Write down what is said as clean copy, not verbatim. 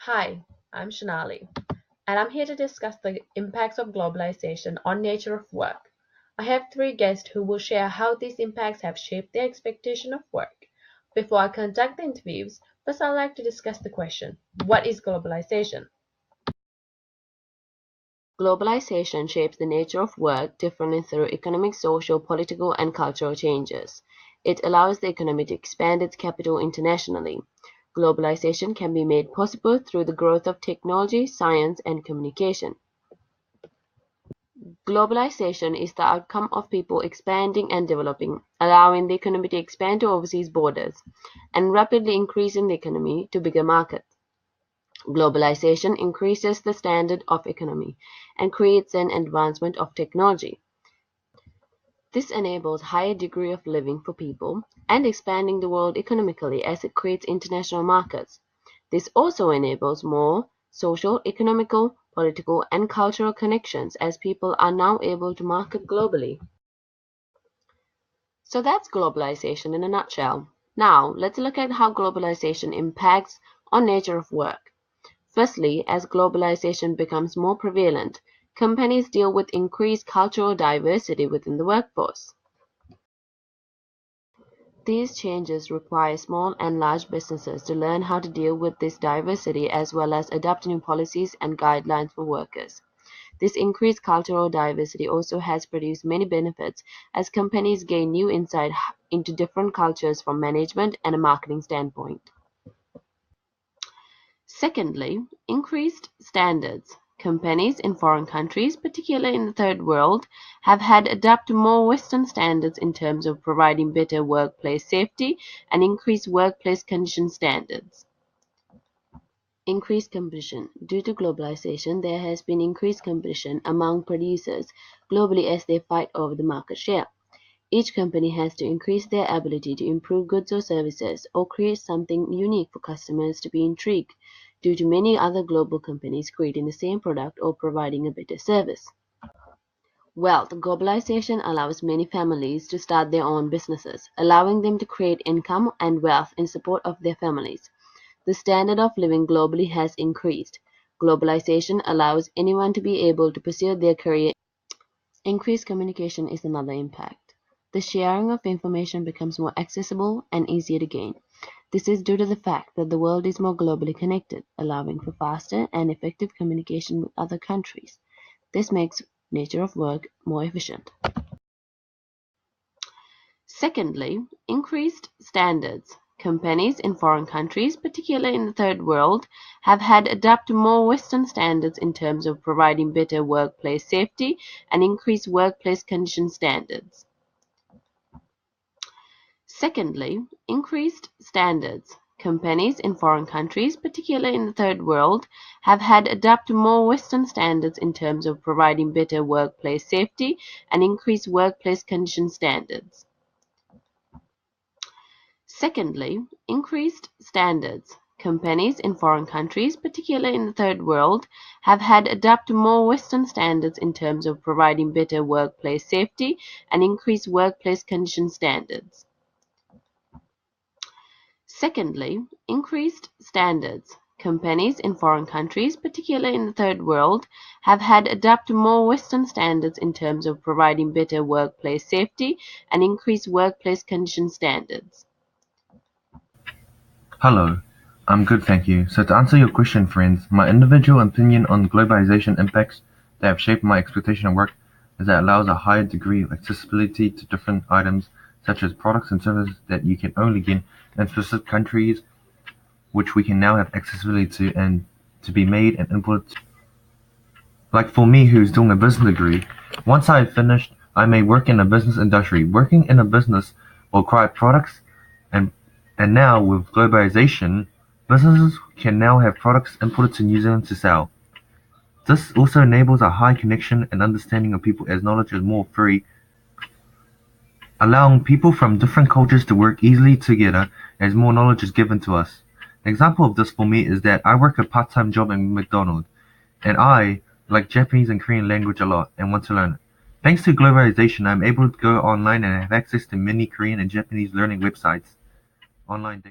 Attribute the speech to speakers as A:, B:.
A: Hi, I'm Shanali, and I'm here to discuss the impacts of globalization on nature of work. I have three guests who will share how these impacts have shaped their expectation of work. Before I conduct the interviews, first I'd like to discuss the question, what is globalization? Globalization shapes the nature of work differently through economic, social, political, and cultural changes. It allows the economy to expand its capital internationally. Globalization can be made possible through the growth of technology, science, and communication. Globalization is the outcome of people expanding and developing, allowing the economy to expand to overseas borders, and rapidly increasing the economy to bigger markets. Globalization increases the standard of economy and creates an advancement of technology. This enables higher degree of living for people and expanding the world economically as it creates international markets. This also enables more social, economical, political, and cultural connections as people are now able to market globally. So that's globalization in a nutshell. Now, let's look at how globalization impacts on nature of work. Firstly, as globalization becomes more prevalent, companies deal with increased cultural diversity within the workforce. These changes require small and large businesses to learn how to deal with this diversity as well as adopt new policies and guidelines for workers. This increased cultural diversity also has produced many benefits as companies gain new insight into different cultures from management and a marketing standpoint. Secondly, increased standards. Companies in foreign countries, particularly in the third world, have had to adapt to more Western standards in terms of providing better workplace safety and increased workplace condition standards. Increased competition. Due to globalization, there has been increased competition among producers globally as they fight over the market share. Each company has to increase their ability to improve goods or services or create something unique for customers to be intrigued due to many other global companies creating the same product or providing a better service. Wealth globalization allows many families to start their own businesses, allowing them to create income and wealth in support of their families. The standard of living globally has increased. Globalization allows anyone to be able to pursue their career. Increased communication is another impact. The sharing of information becomes more accessible and easier to gain. This is due to the fact that the world is more globally connected, allowing for faster and effective communication with other countries. This makes nature of work more efficient. Secondly, increased standards. Companies in foreign countries, particularly in the third world, have had to adapt to more Western standards in terms of providing better workplace safety and increased workplace condition standards. Secondly, increased standards. Companies in foreign countries, particularly in the third world, have had to adapt to more Western standards in terms of providing better workplace safety and increased workplace condition standards. Secondly, increased standards. Companies in foreign countries, particularly in the third world, have had to adapt to more Western standards in terms of providing better workplace safety and increased workplace condition standards. Secondly, increased standards. Companies in foreign countries, particularly in the third world, have had to adapt to more Western standards in terms of providing better workplace safety and increased workplace condition standards.
B: Hello, I'm good, thank you. So to answer your question, friends, my individual opinion on globalization impacts that have shaped my expectation of work is that it allows a higher degree of accessibility to different items, such as products and services that you can only get in specific countries, which we can now have accessibility to and to be made and imported. Like for me, who's doing a business degree, once I have finished, I may work in a business industry. Working in a business will require products, and and now with globalization, businesses can now have products imported to New Zealand to sell. This also enables a high connection and understanding of people as knowledge is more free, allowing people from different cultures to work easily together as more knowledge is given to us. An example of this for me is that I work a part-time job in McDonald's, and I like Japanese and Korean language a lot and want to learn it. Thanks to globalization, I'm able to go online and have access to many Korean and Japanese learning websites. Online